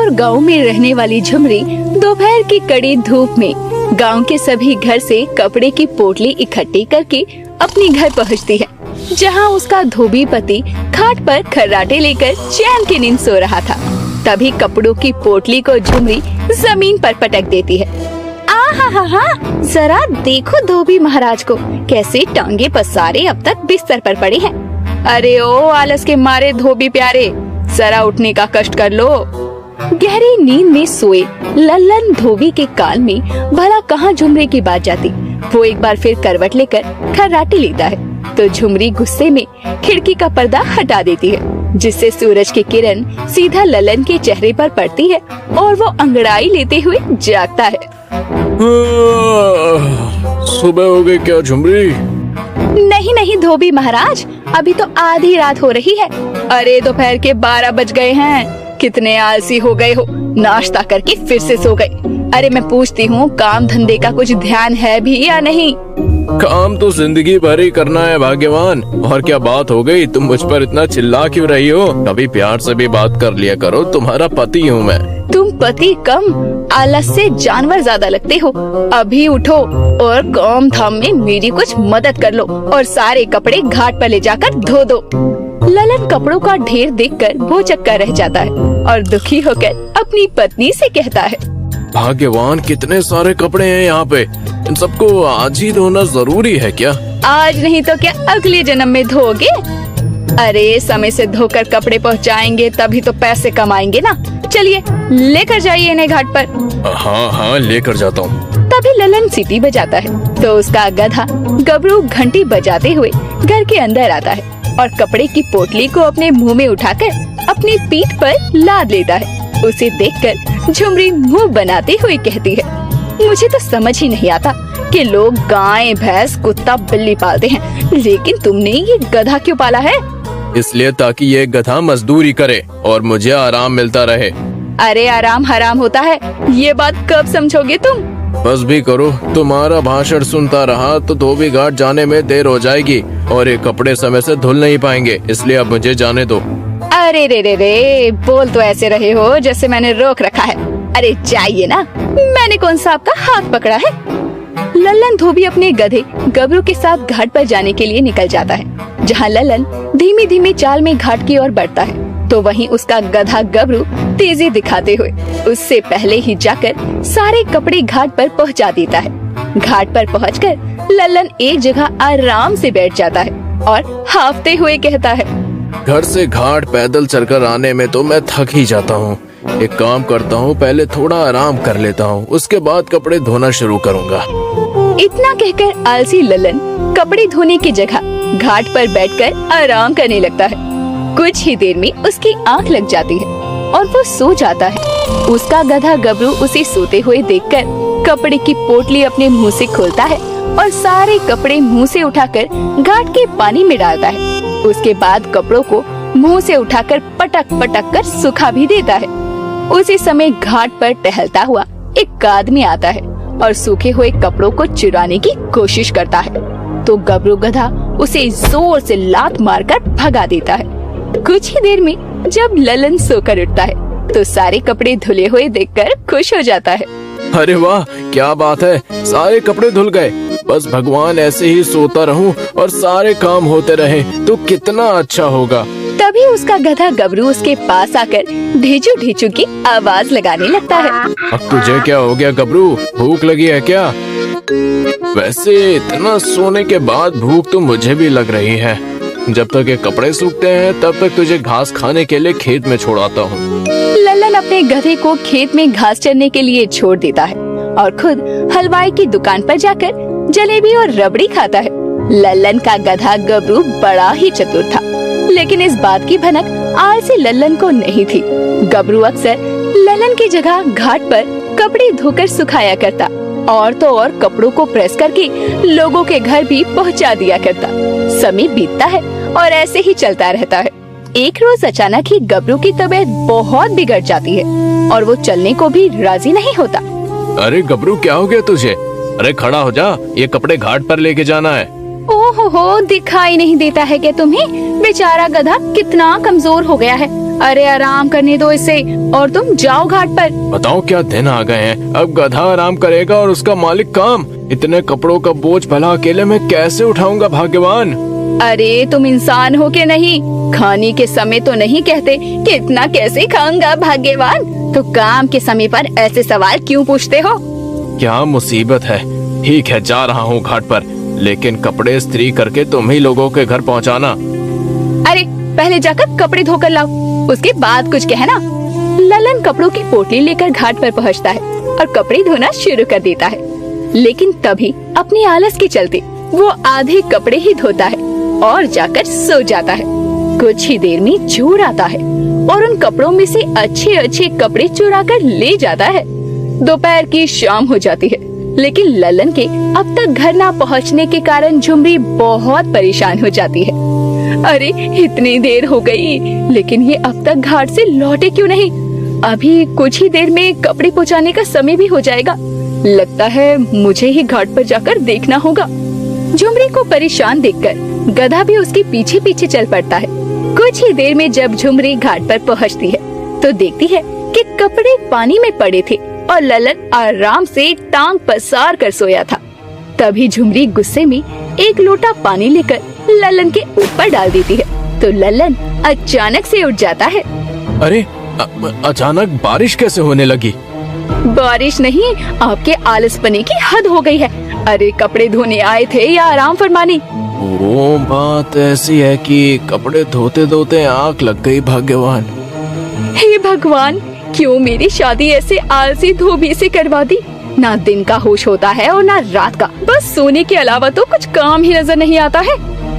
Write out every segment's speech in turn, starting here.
और गांव में रहने वाली झुमरी दोपहर की कड़ी धूप में गांव के सभी घर से कपड़े की पोटली इकट्ठी करके अपने घर पहुंचती है, जहां उसका धोबी पति खाट पर खर्राटे लेकर चैन की नींद सो रहा था। तभी कपड़ों की पोटली को झुमरी जमीन पर पटक देती है। आहा, जरा देखो धोबी महाराज को, कैसे टांगे पसारे अब तक बिस्तर पर पड़े हैं। अरे ओ आलस के मारे धोबी प्यारे, जरा उठने का कष्ट कर लो। गहरी नींद में सोए लल्लन धोबी के कान में भला कहाँ झुमरी की बात जाती। वो एक बार फिर करवट लेकर खर्राटे लेता है तो झुमरी गुस्से में खिड़की का पर्दा हटा देती है, जिससे सूरज की किरण सीधा लल्लन के चेहरे पर पड़ती है और वो अंगड़ाई लेते हुए जागता है। सुबह हो गई क्या झुमरी? नहीं धोबी महाराज, अभी तो आधी रात हो रही है। अरे दोपहर के 12 बज गए हैं, कितने आलसी हो गए हो, नाश्ता करके फिर से सो गए। अरे मैं पूछती हूँ, काम धंधे का कुछ ध्यान है भी या नहीं? काम तो जिंदगी भर ही करना है भाग्यवान। और क्या बात हो गई, तुम मुझ पर इतना चिल्ला क्यों रही हो? कभी प्यार से भी बात कर लिया करो, तुम्हारा पति हूँ मैं। तुम पति कम, आलस से जानवर ज्यादा लगते हो। अभी उठो और काम धाम में मेरी कुछ मदद कर लो और सारे कपड़े घाट पर ले जाकर धो दो। ललन कपड़ों का ढेर देखकर भौचक्का रह जाता है और दुखी होकर अपनी पत्नी से कहता है, भाग्यवान, कितने सारे कपड़े हैं यहाँ पे, इन सबको आज ही धोना जरूरी है क्या? आज नहीं तो क्या अगले जन्म में धोगे? अरे समय से धोकर कपड़े पहुँचाएंगे तभी तो पैसे कमाएंगे ना। चलिए लेकर जाइए इन्हें घाट पर। हाँ लेकर जाता हूँ। तभी ललन सीटी बजाता है तो उसका गधा गबरू घंटी बजाते हुए घर के अंदर आता है और कपड़े की पोटली को अपने मुंह में उठाकर अपनी पीठ पर लाद लेता है। उसे देखकर झुमरी मुंह बनाते हुए कहती है, मुझे तो समझ ही नहीं आता कि लोग गाय भैंस कुत्ता बिल्ली पालते हैं, लेकिन तुमने ये गधा क्यों पाला है? इसलिए ताकि ये गधा मजदूरी करे और मुझे आराम मिलता रहे। अरे आराम हराम होता है, ये बात कब समझोगे तुम? बस भी करो, तुम्हारा भाषण सुनता रहा तो धोबी घाट जाने में देर हो जाएगी और ये कपड़े समय से धुल नहीं पाएंगे, इसलिए अब मुझे जाने दो। अरे रे, बोल तो ऐसे रहे हो जैसे मैंने रोक रखा है। अरे जाइए ना, मैंने कौन सा आपका हाथ पकड़ा है? लल्लन धोबी अपने गधे गबरू के साथ घाट पर जाने के लिए निकल जाता है। जहाँ लल्लन धीमी धीमी चाल में घाट की ओर बढ़ता है तो वहीं उसका गधा गबरू तेजी दिखाते हुए उससे पहले ही जाकर सारे कपड़े घाट पर पहुँचा देता है। घाट पर पहुँचकर लल्लन एक जगह आराम से बैठ जाता है और हाफते हुए कहता है, घर से घाट पैदल चलकर आने में तो मैं थक ही जाता हूँ। एक काम करता हूँ, पहले थोड़ा आराम कर लेता हूँ, उसके बाद कपड़े धोना शुरू करूँगा। इतना कहकर आलसी लल्लन कपड़े धोने की जगह घाट पर बैठकर आराम करने लगता है। कुछ ही देर में उसकी आंख लग जाती है और वो सो जाता है। उसका गधा गबरू उसे सोते हुए देखकर कपड़े की पोटली अपने मुंह से खोलता है और सारे कपड़े मुंह से उठाकर घाट के पानी में डालता है। उसके बाद कपड़ों को मुंह से उठाकर पटक पटक कर सुखा भी देता है। उसी समय घाट पर टहलता हुआ एक आदमी आता है और सूखे हुए कपड़ों को चुराने की कोशिश करता है तो गबरू गधा उसे जोर से लात मारकर भगा देता है। कुछ ही देर में जब ललन सोकर उठता है तो सारे कपड़े धुले हुए देखकर खुश हो जाता है। अरे वाह, क्या बात है, सारे कपड़े धुल गए। बस भगवान ऐसे ही सोता रहूं और सारे काम होते रहे तो कितना अच्छा होगा। तभी उसका गधा गबरू उसके पास आकर ढीचू ढीचू की आवाज लगाने लगता है। अब तुझे क्या हो गया गबरू, भूख लगी है क्या? वैसे इतना सोने के बाद भूख तो मुझे भी लग रही है। जब तक ये कपड़े सूखते हैं तब तक तुझे घास खाने के लिए खेत में छोड़ाता हूँ। लल्लन अपने गधे को खेत में घास चरने के लिए छोड़ देता है और खुद हलवाई की दुकान पर जाकर जलेबी और रबड़ी खाता है। लल्लन का गधा गबरू बड़ा ही चतुर था, लेकिन इस बात की भनक आलसी लल्लन को नहीं थी। गबरू अक्सर लल्लन की जगह घाट पर कपड़े धोकर सुखाया करता और तो और कपड़ों को प्रेस करके लोगों के घर भी पहुंचा दिया करता। समय बीतता है और ऐसे ही चलता रहता है। एक रोज अचानक ही गबरू की तबीयत बहुत बिगड़ जाती है और वो चलने को भी राजी नहीं होता। अरे गबरू, क्या हो गया तुझे? अरे खड़ा हो जा, ये कपड़े घाट पर लेके जाना है। ओहो, दिखाई नहीं देता है क्या तुम्हें? बेचारा गधा कितना कमजोर हो गया है, अरे आराम करने दो इसे और तुम जाओ घाट पर। बताओ क्या दिन आ गए हैं, अब गधा आराम करेगा और उसका मालिक काम। इतने कपड़ों का बोझ भला अकेले में कैसे उठाऊंगा भाग्यवान। अरे तुम इंसान हो के नहीं, खाने के समय तो नहीं कहते कि इतना कैसे खाऊंगा भाग्यवान, तो काम के समय पर ऐसे सवाल क्यों पूछते हो? क्या मुसीबत है। ठीक है, जा रहा हूँ घाट पर, लेकिन कपड़े इस्त्री करके तुम ही लोगों के घर पहुँचाना। अरे पहले जाकर कपड़े धोकर लाओ, उसके बाद कुछ कहना। ललन कपड़ों की पोटली लेकर घाट पर पहुँचता है और कपड़े धोना शुरू कर देता है, लेकिन तभी अपनी आलस के चलते वो आधे कपड़े ही धोता है और जाकर सो जाता है। कुछ ही देर में चोर आता है और उन कपड़ों में से अच्छे अच्छे कपड़े चुरा कर ले जाता है। दोपहर की शाम हो जाती है, लेकिन ललन के अब तक घर ना पहुंचने के कारण झुमरी बहुत परेशान हो जाती है। अरे इतनी देर हो गई, लेकिन ये अब तक घाट से लौटे क्यों नहीं? अभी कुछ ही देर में कपड़े पहुंचाने का समय भी हो जाएगा। लगता है मुझे ही घाट पर जाकर देखना होगा। झुमरी को परेशान देखकर गधा भी उसके पीछे पीछे चल पड़ता है। कुछ ही देर में जब झुमरी घाट पर पहुंचती है तो देखती है कि कपड़े पानी में पड़े थे और ललन आराम से टांग पसार कर सोया था। तभी झुमरी गुस्से में एक लोटा पानी लेकर ललन के ऊपर डाल देती है, तो ललन अचानक से उठ जाता है। अरे अचानक बारिश कैसे होने लगी? बारिश नहीं, आपके आलसपने की हद हो गई है। अरे कपड़े धोने आए थे या आराम फरमाने? वो बात ऐसी है कि कपड़े धोते धोते आँख लग गई भाग्यवान। हे भगवान, क्यों मेरी शादी ऐसे आलसी धोबी से करवा दी? ना दिन का होश होता है और ना रात का, बस सोने के अलावा तो कुछ काम ही नजर नहीं आता है।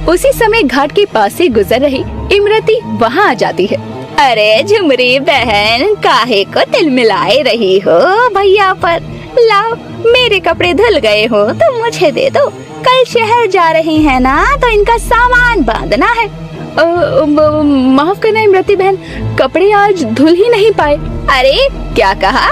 उसी समय घाट के पास से गुजर रही इमरती वहाँ आ जाती है। अरे झुमरी बहन, काहे को तिल मिलाए रही हो भैया पर? लाओ, मेरे कपड़े धुल गए हो तो मुझे दे दो। कल शहर जा रही है ना, तो इनका सामान बांधना है। माफ करना इमरती बहन, कपड़े आज धुल ही नहीं पाए। अरे क्या कहा?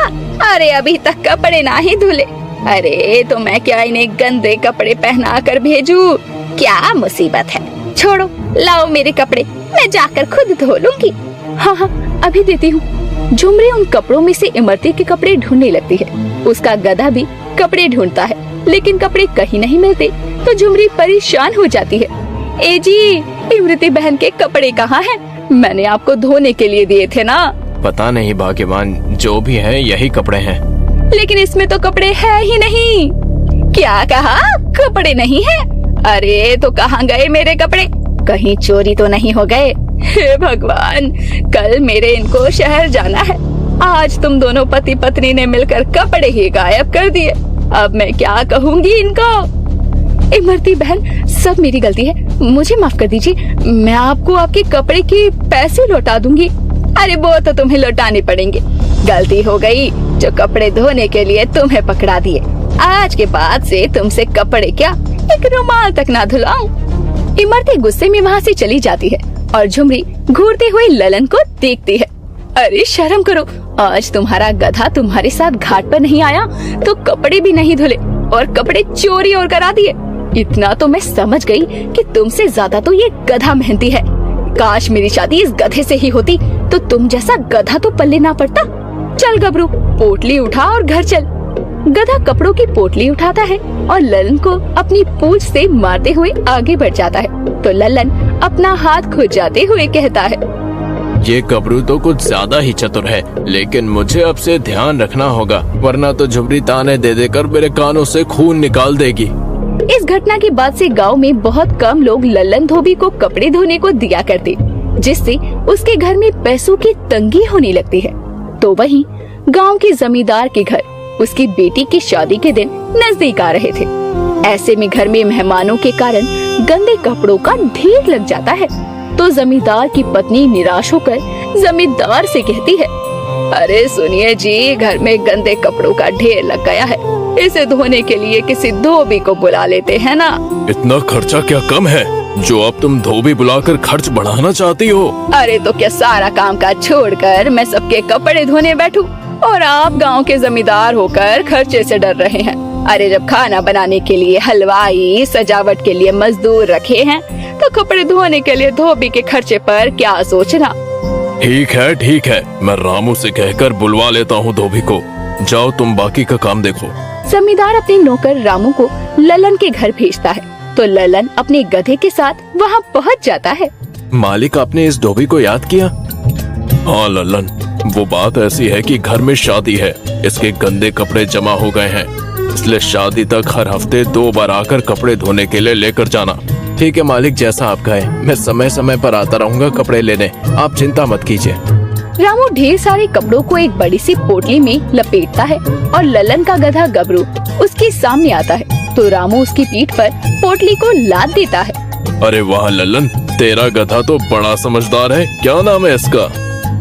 अरे अभी तक कपड़े ना ही धुले। अरे तो मैं क्या इन्हें गंदे कपड़े पहना कर भेजूं? क्या मुसीबत है? छोड़ो, लाओ मेरे कपड़े, मैं जाकर खुद धो लूंगी। हाँ हाँ, अभी देती हूँ। झुमरी उन कपड़ों में से इमरती के कपड़े ढूंढने लगती है। उसका गधा भी कपड़े ढूंढता है, लेकिन कपड़े कहीं नहीं मिलते, तो झुमरी परेशान हो जाती है। ए जी, इमरती बहन के कपड़े कहाँ हैं? मैंने आपको धोने के लिए दिए थे ना। पता नहीं भाग्यवान, जो भी है यही कपड़े हैं। लेकिन इसमें तो कपड़े है ही नहीं। क्या कहा? कपड़े नहीं है? अरे तो कहाँ गए मेरे कपड़े? कहीं चोरी तो नहीं हो गए? हे भगवान, कल मेरे इनको शहर जाना है, आज तुम दोनों पति पत्नी ने मिलकर कपड़े ही गायब कर दिए। अब मैं क्या कहूँगी इनको? इमरती बहन, सब मेरी गलती है, मुझे माफ कर दीजिए। मैं आपको आपके कपड़े के पैसे लौटा दूंगी। अरे वो तो तुम्हें लौटाने पड़ेंगे। गलती हो गई जो कपड़े धोने के लिए तुम्हें पकड़ा दिए। आज के बाद से तुमसे कपड़े क्या, एक रुमाल तक ना धुलाऊं। इमरती गुस्से में वहाँ से चली जाती है और झुमरी घूरते हुए ललन को देखती है। अरे शर्म करो, आज तुम्हारा गधा तुम्हारे साथ घाट पर नहीं आया तो कपड़े भी नहीं धुले और कपड़े चोरी और करा दिए। इतना तो मैं समझ गई कि तुमसे ज्यादा तो ये गधा मेहनती है। काश मेरी शादी इस गधे से ही होती, तो तुम जैसा गधा तो पल्ले ना पड़ता। चल गबरू, पोटली उठा और घर चल। गधा कपड़ों की पोटली उठाता है और ललन को अपनी पूंछ से मारते हुए आगे बढ़ जाता है, तो ललन अपना हाथ खुजाते हुए कहता है, ये गबरू तो कुछ ज्यादा ही चतुर है, लेकिन मुझे अब से ध्यान रखना होगा, वरना तो झुमरी ताने दे देकर मेरे कानों से खून निकाल देगी। इस घटना के बाद से गांव में बहुत कम लोग ललन धोबी को कपड़े धोने को दिया करते, जिससे उसके घर में पैसों की तंगी होने लगती है। तो वहीं गांव के जमींदार के घर उसकी बेटी की शादी के दिन नजदीक आ रहे थे। ऐसे में घर में मेहमानों के कारण गंदे कपड़ों का ढेर लग जाता है, तो जमींदार की पत्नी निराश होकर जमींदार से कहती है, अरे सुनिए जी, घर में गंदे कपड़ों का ढेर लग गया है, इसे धोने के लिए किसी धोबी को बुला लेते हैं ना। इतना खर्चा क्या कम है जो अब तुम धोबी बुलाकर खर्च बढ़ाना चाहती हो? अरे तो क्या सारा काम काज छोड़कर मैं सबके कपड़े धोने बैठूं और आप गांव के जमींदार होकर खर्चे से डर रहे हैं? अरे जब खाना बनाने के लिए हलवाई, सजावट के लिए मजदूर रखे हैं, तो कपड़े धोने के लिए धोबी के खर्चे पर क्या सोचना। ठीक है, मैं रामू से कहकर बुलवा लेता हूँ धोबी को। जाओ तुम बाकी का काम देखो। जमींदार अपने नौकर रामू को ललन के घर भेजता है तो ललन अपने गधे के साथ वहाँ पहुँच जाता है। मालिक, आपने इस धोबी को याद किया? हाँ ललन, वो बात ऐसी है कि घर में शादी है, इसके गंदे कपड़े जमा हो गए हैं, इसलिए शादी तक हर हफ्ते 2 बार आकर कपड़े धोने के लिए लेकर जाना। ठीक है मालिक, जैसा आप कहें, मैं समय समय पर आता रहूंगा कपड़े लेने, आप चिंता मत कीजिए। रामू ढेर सारे कपड़ों को एक बड़ी सी पोटली में लपेटता है और ललन का गधा गबरू उसके सामने आता है तो रामू उसकी पीठ पर पोटली को लाद देता है। अरे वाह ललन, तेरा गधा तो बड़ा समझदार है। क्या नाम है इसका?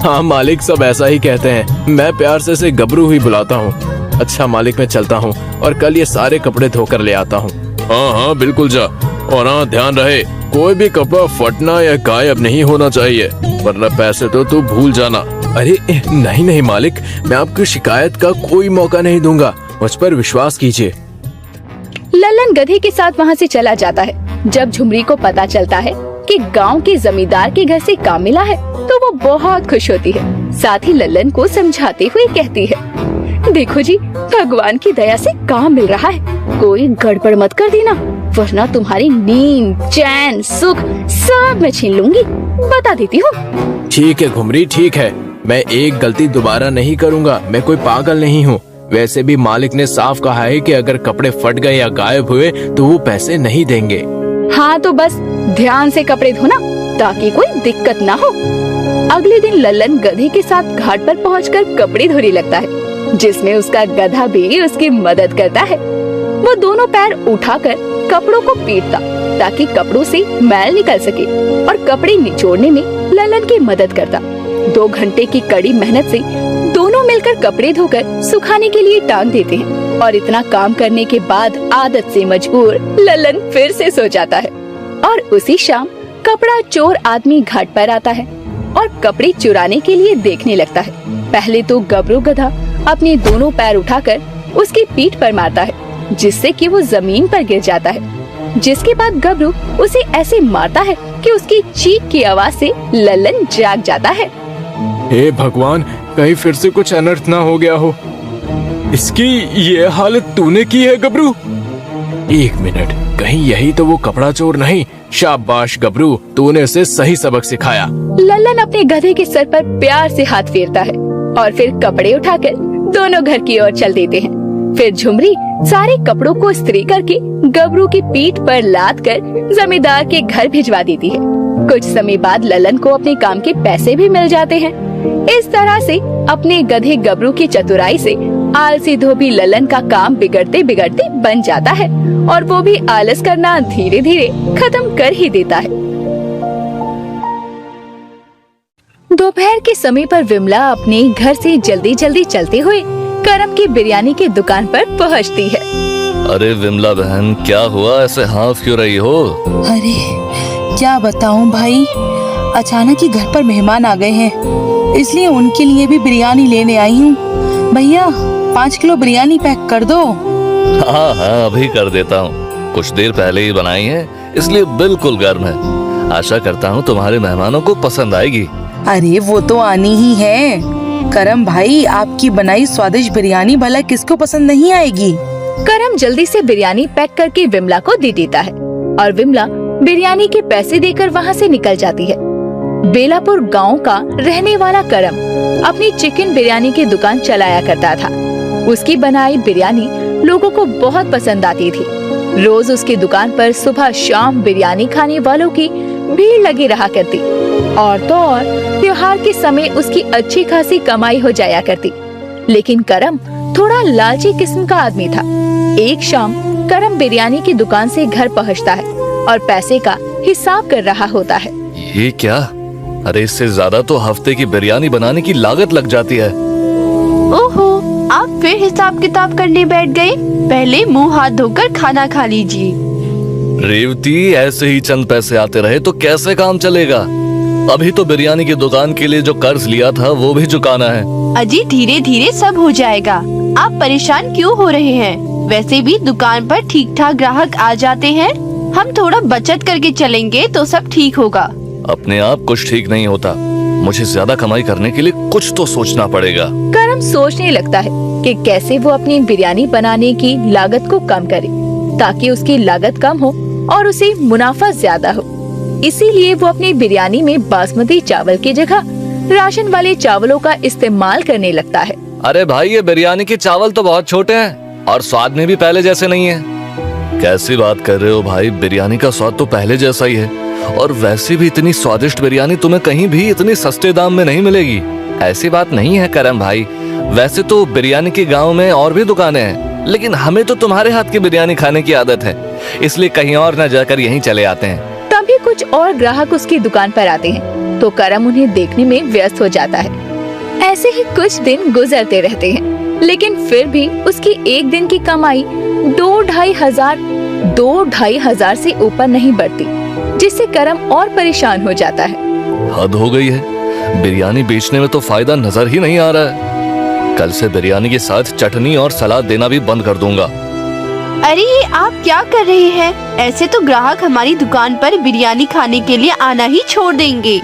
हाँ मालिक, सब ऐसा ही कहते हैं, मैं प्यार से इसे गबरू ही बुलाता हूँ। अच्छा मालिक, मैं चलता हूँ और कल ये सारे कपड़े धोकर ले आता हूँ। हाँ बिल्कुल जा, और हाँ ध्यान रहे कोई भी कपड़ा फटना या गायब नहीं होना चाहिए, वरना पैसे तो तू भूल जाना। अरे नहीं मालिक, मैं आपकी शिकायत का कोई मौका नहीं दूंगा, मुझ पर विश्वास कीजिए। ललन गधे के साथ वहाँ से चला जाता है। जब झुमरी को पता चलता है कि गांव के जमींदार के घर से काम मिला है तो वो बहुत खुश होती है। साथ ही ललन को समझाते हुए कहती है, देखो जी, भगवान की दया से काम मिल रहा है, कोई गड़बड़ मत कर देना, वरना तुम्हारी नींद, चैन, सुख सब मैं छीन लूंगी, बता देती हूँ। ठीक है घुमरी, ठीक है, मैं एक गलती दोबारा नहीं करूँगा, मैं कोई पागल नहीं हूँ। वैसे भी मालिक ने साफ कहा है कि अगर कपड़े फट गए या गायब हुए तो वो पैसे नहीं देंगे। हाँ तो बस ध्यान से कपड़े धोना ताकि कोई दिक्कत ना हो। अगले दिन ललन गधे के साथ घाट पर पहुंचकर कपड़े धोने लगता है, जिसमें उसका गधा भी उसकी मदद करता है। वो दोनों पैर उठाकर कपड़ों को पीटता ताकि कपड़ों से मैल निकल सके और कपड़े निचोड़ने में ललन की मदद करता। 2 घंटे की कड़ी मेहनत से दोनों मिलकर कपड़े धोकर सुखाने के लिए टांग देते हैं और इतना काम करने के बाद आदत से मजबूर ललन फिर से सो जाता है। और उसी शाम कपड़ा चोर आदमी घाट पर आता है और कपड़े चुराने के लिए देखने लगता है। पहले तो गबरू गधा अपने दोनों पैर उठाकर उसकी पीठ पर मारता है, जिससे कि वो जमीन पर गिर जाता है। जिसके बाद गबरू उसे ऐसे मारता है कि उसकी चीख की आवाज से ललन जाग जाता है। हे भगवान, कहीं फिर से कुछ अनर्थ ना हो गया हो। इसकी ये हालत तूने की है गबरू? 1 मिनट, कहीं यही तो वो कपड़ा चोर नहीं? शाबाश गबरू, तूने उसे सही सबक सिखाया। ललन अपने गधे के सर पर प्यार से हाथ फेरता है और फिर कपड़े उठाकर दोनों घर की ओर चल देते हैं। फिर झुमरी सारे कपड़ों को इस्त्री करके गबरू की पीठ पर लाद कर जमींदार के घर भिजवा देती है। कुछ समय बाद ललन को अपने काम के पैसे भी मिल जाते हैं। इस तरह से अपने गधे गबरू की चतुराई से आलसी धोबी ललन का काम बिगड़ते बिगड़ते बन जाता है और वो भी आलस करना धीरे धीरे खत्म कर ही देता है। दोपहर के समय पर विमला अपने घर से जल्दी जल्दी चलते हुए करम की बिरयानी की दुकान पर पहुंचती है। अरे विमला बहन, क्या हुआ, ऐसे हाँफ क्यों रही हो? अरे क्या बताऊं भाई, अचानक ही घर पर मेहमान आ गए हैं, इसलिए उनके लिए भी बिरयानी लेने आई हूँ। भैया 5 किलो बिरयानी पैक कर दो। हाँ अभी कर देता हूँ, कुछ देर पहले ही बनाई है इसलिए बिल्कुल गर्म है। आशा करता हूँ तुम्हारे मेहमानों को पसंद आएगी। अरे वो तो आनी ही है करम भाई, आपकी बनाई स्वादिष्ट बिरयानी भला किसको पसंद नहीं आएगी। करम जल्दी से बिरयानी पैक करके विमला को दे देता है और विमला बिरयानी के पैसे देकर वहाँ से निकल जाती है। बेलापुर गांव का रहने वाला करम अपनी चिकन बिरयानी की दुकान चलाया करता था। उसकी बनाई बिरयानी लोगों को बहुत पसंद आती थी। रोज उसकी दुकान पर सुबह शाम बिरयानी खाने वालों की भीड़ लगी रहा करती और तो और त्योहार के समय उसकी अच्छी खासी कमाई हो जाया करती। लेकिन करम थोड़ा लालची किस्म का आदमी था। एक शाम करम बिरयानी की दुकान से घर पहुंचता है और पैसे का हिसाब कर रहा होता है। ये क्या? अरे इससे ज्यादा तो हफ्ते की बिरयानी बनाने की लागत लग जाती है। ओहो, आप फिर हिसाब किताब करने बैठ गए? पहले मुंह हाथ धोकर खाना खा लीजिए। रेवती, ऐसे ही चंद पैसे आते रहे तो कैसे काम चलेगा? अभी तो बिरयानी की दुकान के लिए जो कर्ज लिया था वो भी चुकाना है। अजी धीरे धीरे सब हो जाएगा, आप परेशान क्यों हो रहे हैं? वैसे भी दुकान पर ठीक ठाक ग्राहक आ जाते हैं, हम थोड़ा बचत करके चलेंगे तो सब ठीक होगा। अपने आप कुछ ठीक नहीं होता, मुझे ज्यादा कमाई करने के लिए कुछ तो सोचना पड़ेगा। करम सोचने लगता है कि कैसे वो अपनी बिरयानी बनाने की लागत को कम करे ताकि उसकी लागत कम हो और उसे मुनाफा ज्यादा हो। इसीलिए वो अपनी बिरयानी में बासमती चावल की जगह राशन वाले चावलों का इस्तेमाल करने लगता है। अरे भाई, ये बिरयानी के चावल तो बहुत छोटे हैं और स्वाद में भी पहले जैसे नहीं है। कैसी बात कर रहे हो भाई, बिरयानी का स्वाद तो पहले जैसा ही है। और वैसे भी इतनी स्वादिष्ट बिरयानी तुम्हें कहीं भी इतनी सस्ते दाम में नहीं मिलेगी। ऐसी बात नहीं है करम भाई, वैसे तो बिरयानी के गांव में और भी दुकानें हैं, लेकिन हमें तो तुम्हारे हाथ की बिरयानी खाने की आदत है, इसलिए कहीं और न जाकर यहीं चले आते हैं। तभी कुछ और ग्राहक उसकी दुकान पर आते हैं तो करम उन्हें देखने में व्यस्त हो जाता है। ऐसे ही कुछ दिन गुजरते रहते हैं, लेकिन फिर भी उसकी एक दिन की कमाई 2-2.5 हजार से ऊपर नहीं बढ़ती, जिससे करम और परेशान हो जाता है। हद हो गई है, बिरयानी बेचने में तो फायदा नजर ही नहीं आ रहा है। कल से बिरयानी के साथ चटनी और सलाद देना भी बंद कर दूंगा। अरे ये आप क्या कर रहे हैं? ऐसे तो ग्राहक हमारी दुकान पर बिरयानी खाने के लिए आना ही छोड़ देंगे।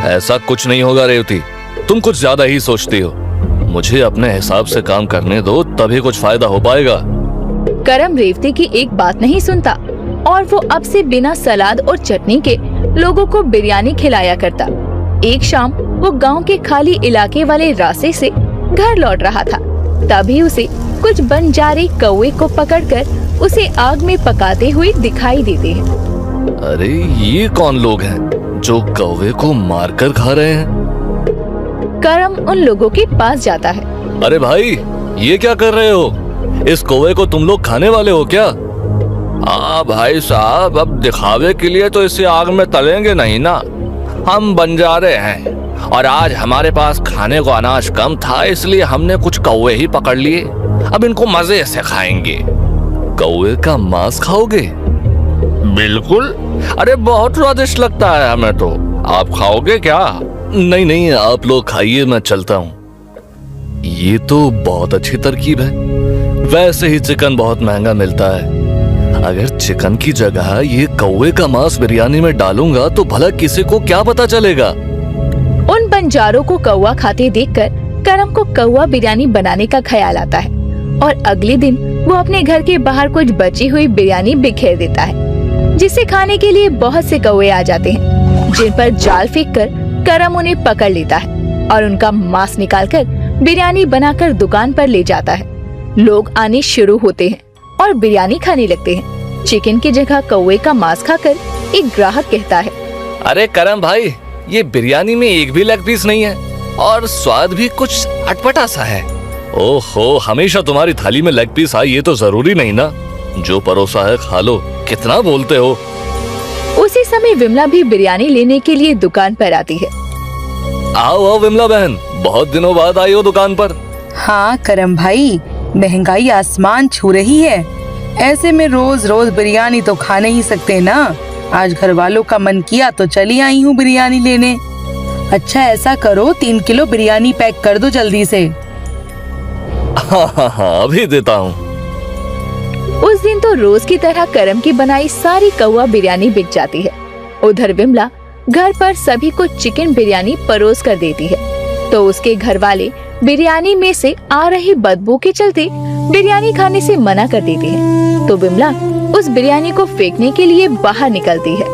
ऐसा कुछ नहीं होगा रेवती, तुम कुछ ज्यादा ही सोचती हो। मुझे अपने हिसाब से काम करने दो, तभी कुछ फायदा हो पाएगा। करम रेवती की एक बात नहीं सुनता और वो अब से बिना सलाद और चटनी के लोगों को बिरयानी खिलाया करता। एक शाम वो गांव के खाली इलाके वाले रास्ते से घर लौट रहा था, तभी उसे कुछ बंजारे कौवे को पकड़कर उसे आग में पकाते हुए दिखाई देते हैं। अरे ये कौन लोग हैं जो कौवे को मारकर खा रहे हैं? करम उन लोगों के पास जाता है। अरे भाई, ये क्या कर रहे हो? इस कौवे को तुम लोग खाने वाले हो क्या? हाँ भाई साहब, अब दिखावे के लिए तो इसे आग में तलेंगे नहीं ना। हम बंजारे हैं और आज हमारे पास खाने को अनाज कम था, इसलिए हमने कुछ कौवे ही पकड़ लिए। अब इनको मजे से खाएंगे। कौवे का मांस खाओगे? बिल्कुल, अरे बहुत स्वादिष्ट लगता है हमें तो। आप खाओगे क्या? नहीं नहीं, आप लोग खाइए, मैं चलता हूँ। ये तो बहुत अच्छी तरकीब है। वैसे ही चिकन बहुत महंगा मिलता है, अगर चिकन की जगह ये कौवे का मांस बिरयानी में डालूंगा तो भला किसी को क्या पता चलेगा। उन बंजारों को कौवा खाते देखकर करम को कौवा बिरयानी बनाने का ख्याल आता है और अगले दिन वो अपने घर के बाहर कुछ बची हुई बिरयानी बिखेर देता है, जिसे खाने के लिए बहुत से कौवे आ जाते हैं, जिन पर जाल फेंककर करम उन्हें पकड़ लेता है और उनका मांस निकालकर बिरयानी बनाकर दुकान पर ले जाता है। लोग आने शुरू होते हैं और बिरयानी खाने लगते हैं। चिकन की जगह कौवे का मांस खाकर एक ग्राहक कहता है, अरे करम भाई, ये बिरयानी में एक भी लेग पीस नहीं है और स्वाद भी कुछ अटपटा सा है। ओहो, हमेशा तुम्हारी थाली में लेग पीस आए ये तो जरूरी नहीं ना। जो परोसा है खा लो, कितना बोलते हो। उसी समय विमला भी बिरयानी लेने के लिए दुकान पर आती है। आओ आओ विमला बहन, बहुत दिनों बाद आई हो दुकान पर। हाँ करम भाई, महंगाई आसमान छू रही है, ऐसे में रोज रोज बिरयानी तो खा नहीं सकते ना। आज घर वालों का मन किया तो चली आई हूँ बिरयानी लेने। अच्छा ऐसा करो, 3 किलो बिरयानी पैक कर दो जल्दी से। हाँ, अभी देता हूँ। उस दिन तो रोज की तरह करम की बनाई सारी कौवा बिरयानी बिक जाती है। उधर विमला घर पर सभी को चिकन बिरयानी परोस कर देती है, तो उसके घर वाले बिरयानी में से आ रही बदबू के चलते बिरयानी खाने से मना कर देते हैं। तो विमला उस बिरयानी को फेंकने के लिए बाहर निकलती है।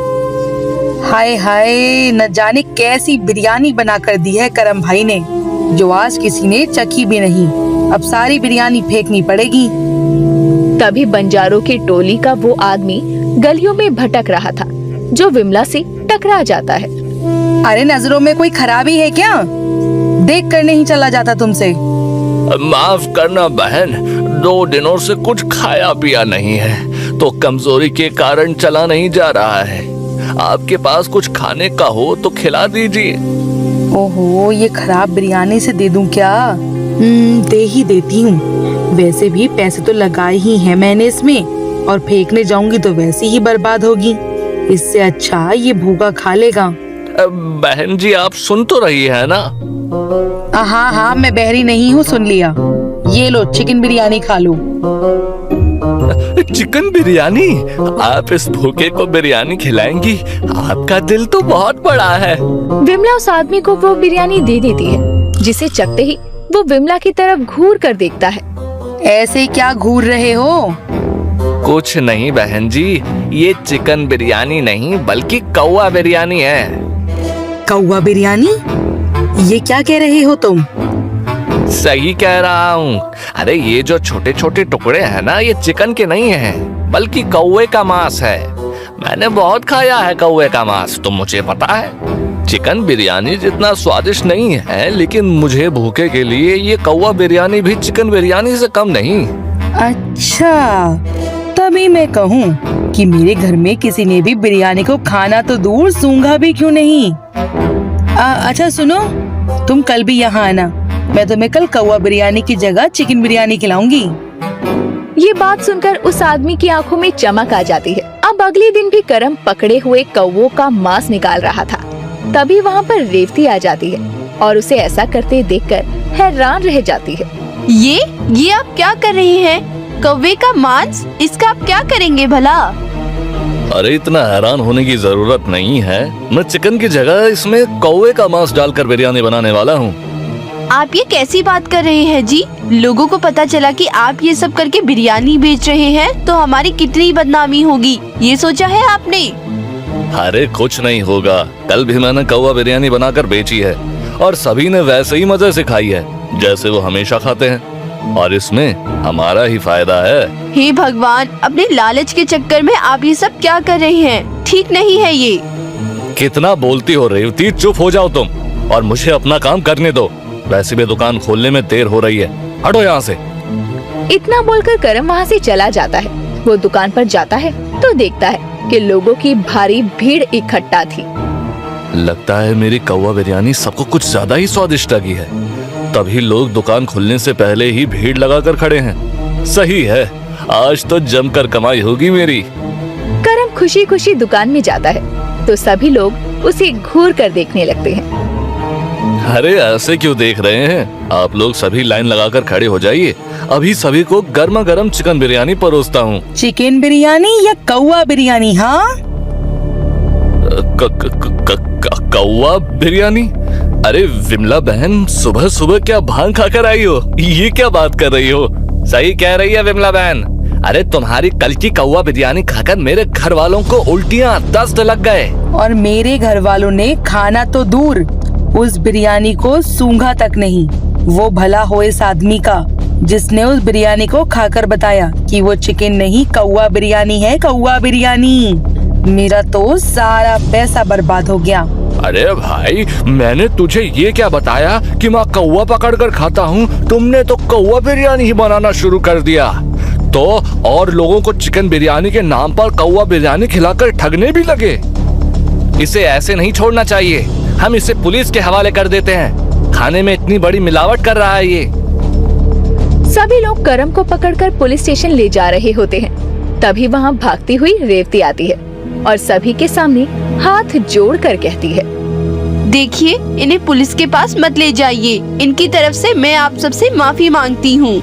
हाय हाय, न जाने कैसी बिरयानी बना कर दी है करम भाई ने, जो आज किसी ने चखी भी नहीं। अब सारी बिरयानी फेंकनी पड़ेगी। तभी बंजारों की टोली का वो आदमी गलियों में भटक रहा था, जो विमला से टकरा जाता है। अरे नजरों में कोई खराबी है क्या? देख कर नहीं चला जाता तुमसे? माफ करना बहन, 2 दिनों से कुछ खाया पिया नहीं है, तो कमजोरी के कारण चला नहीं जा रहा है। आपके पास कुछ खाने का हो तो खिला दीजिए। ओहो, ये खराब बिरयानी से दे दूं क्या? दे ही देती हूँ। वैसे भी पैसे तो लगाए ही हैं मैंने इसमें, और फेंकने जाऊंगी तो वैसे ही बर्बाद होगी। इससे अच्छा ये भूखा खा लेगा। बहन जी, आप सुन तो रही है ना? हाँ हाँ, मैं बहरी नहीं हूँ, सुन लिया। ये लो चिकन बिरयानी खा लो। चिकन बिरयानी? आप इस भूखे को बिरयानी खिलाएंगी? आपका दिल तो बहुत बड़ा है। विमला उस आदमी को वो बिरयानी दे देती है, जिसे चखते ही वो विमला की तरफ घूर कर देखता है। ऐसे क्या घूर रहे हो? कुछ नहीं बहन जी, ये चिकन बिरयानी नहीं बल्कि कौवा बिरयानी है। कौवा बिरयानी? ये क्या कह रहे हो तुम? सही कह रहा हूँ। अरे ये जो छोटे छोटे टुकड़े हैं ना, ये चिकन के नहीं हैं बल्कि कौवे का मांस है। मैंने बहुत खाया है कौवे का मांस, तो मुझे पता है। चिकन बिरयानी जितना स्वादिष्ट नहीं है, लेकिन मुझे भूखे के लिए ये कौवा बिरयानी भी चिकन बिरयानी से कम नहीं। अच्छा, तभी मैं कहूँ कि मेरे घर में किसी ने भी बिरयानी को खाना तो दूर सूंघा भी क्यों नहीं। अच्छा सुनो, तुम कल भी यहाँ आना। मैं तुम्हें कल कौवा बिरयानी की जगह चिकन बिरयानी खिलाऊंगी। ये बात सुनकर उस आदमी की आंखों में चमक आ जाती है। अब अगले दिन भी करम पकड़े हुए कौवों का मांस निकाल रहा था। तभी वहाँ पर रेवती आ जाती है और उसे ऐसा करते देखकर हैरान रह जाती है। ये आप क्या कर रहे हैं? कौवे का मांस, इसका आप क्या करेंगे भला? अरे इतना हैरान होने की जरूरत नहीं है। मैं चिकन की जगह इसमें कौवे का मांस डालकर बिरयानी बनाने वाला हूँ। आप ये कैसी बात कर रहे हैं जी? लोगों को पता चला कि आप ये सब करके बिरयानी बेच रहे हैं तो हमारी कितनी बदनामी होगी, ये सोचा है आपने? अरे कुछ नहीं होगा। कल भी मैंने कौवा बिरयानी बनाकर बेची है और सभी ने वैसे ही मजे से खाई है जैसे वो हमेशा खाते हैं, और इसमें हमारा ही फायदा है। हे भगवान, अपने लालच के चक्कर में आप ये सब क्या कर रहे हैं? ठीक नहीं है ये। कितना बोलती हो रेवती, चुप हो जाओ तुम और मुझे अपना काम करने दो। वैसे भी दुकान खोलने में देर हो रही है, हटो यहाँ से। इतना बोलकर करम वहाँ से चला जाता है। वो दुकान पर जाता है तो देखता है कि लोगों की भारी भीड़ इकट्ठा थी। लगता है मेरी कौवा बिरयानी सबको कुछ ज्यादा ही स्वादिष्ट लगी है, तभी लोग दुकान खुलने से पहले ही भीड़ लगाकर खड़े हैं। सही है, आज तो जमकर कमाई होगी मेरी। करम खुशी खुशी दुकान में जाता है तो सभी लोग उसे घूर कर देखने लगते हैं। अरे ऐसे क्यों देख रहे हैं? आप लोग सभी लाइन लगाकर खड़े हो जाइए, अभी सभी को गर्मा गर्म चिकन बिरयानी परोसता हूँ। चिकन बिरयानी या कौवा बिरयानी? हाँ, कौवा बिरयानी? अरे विमला बहन, सुबह सुबह क्या भांग खाकर आई हो? ये क्या बात कर रही हो? सही कह रही है विमला बहन। अरे तुम्हारी कल की कौवा बिरयानी खाकर मेरे घर वालों को उल्टियाँ, दस्त लग गए। और मेरे घर वालों ने खाना तो दूर, उस बिरयानी को सूंघा तक नहीं। वो भला हो इस आदमी का जिसने उस बिरयानी को खाकर बताया कि वो चिकन नहीं कौवा बिरयानी है, कौवा बिरयानी। मेरा तो सारा पैसा बर्बाद हो गया। अरे भाई, मैंने तुझे ये क्या बताया कि मैं कौवा पकड़ कर खाता हूँ? तुमने तो कौवा बिरयानी ही बनाना शुरू कर दिया, तो और लोगों को चिकन बिरयानी के नाम पर कौवा बिरयानी खिलाकर ठगने भी लगे। इसे ऐसे नहीं छोड़ना चाहिए, हम इसे पुलिस के हवाले कर देते हैं। खाने में इतनी बड़ी मिलावट कर रहा है ये। सभी लोग करम को पकड़कर पुलिस स्टेशन ले जा रहे होते हैं। तभी वहाँ भागती हुई रेवती आती है और सभी के सामने हाथ जोड़कर कहती है, देखिए, इन्हें पुलिस के पास मत ले जाइए। इनकी तरफ से मैं आप सबसे माफी मांगती हूँ।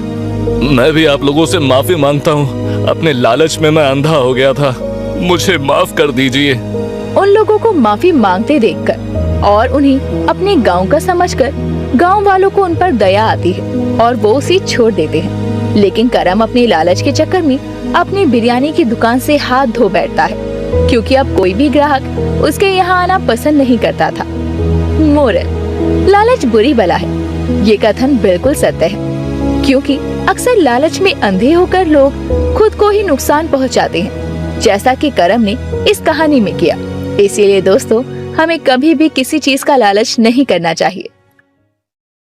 मैं भी आप लोगों से माफी मांगता हूँ। अपने लालच में मैं अंधा हो गया था, मुझे माफ कर दीजिए। उन लोगों को माफी मांगते देखकर और उन्हें अपने गांव का समझकर गांव वालों को उन पर दया आती है और वो उसे छोड़ देते हैं। लेकिन करम अपने लालच के चक्कर में अपनी बिरयानी की दुकान से हाथ धो बैठता है, क्योंकि अब कोई भी ग्राहक उसके यहाँ आना पसंद नहीं करता था। मोरल: लालच बुरी बला है। ये कथन बिल्कुल सत्य है, क्योंकि अक्सर लालच में अंधे होकर लोग खुद को ही नुकसान पहुंचाते हैं, जैसा कि करम ने इस कहानी में किया। इसीलिए दोस्तों, हमें कभी भी किसी चीज का लालच नहीं करना चाहिए।